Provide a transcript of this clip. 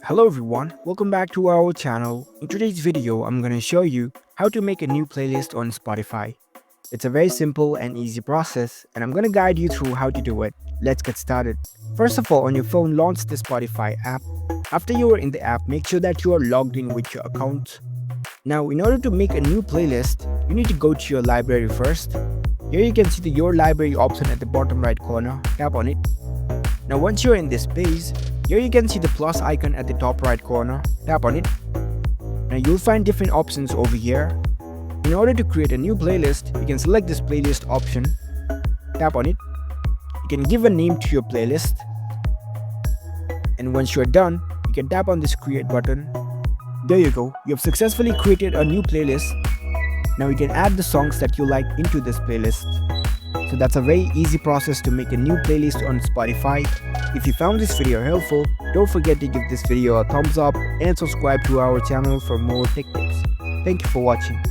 Hello everyone, welcome back to our channel. In today's video, I'm gonna show you how to make a new playlist on Spotify. It's a very simple and easy process and I'm gonna guide you through how to do it. Let's get started. First of all, on your phone, launch the Spotify app. After you are in the app, make sure that you are logged in with your account. Now, in order to make a new playlist, you need to go to your library first. Here you can see the Your Library option at the bottom right corner. Tap on it. Now once you're in this page, here you can see the plus icon at the top right corner. Tap on it. Now you'll find different options over here. In order to create a new playlist, you can select this playlist option. Tap on it. You can give a name to your playlist. And once you're done, you can tap on this create button. There you go. You have successfully created a new playlist. Now you can add the songs that you like into this playlist. So that's a very easy process to make a new playlist on Spotify. If you found this video helpful, don't forget to give this video a thumbs up and subscribe to our channel for more tech tips. Thank you for watching.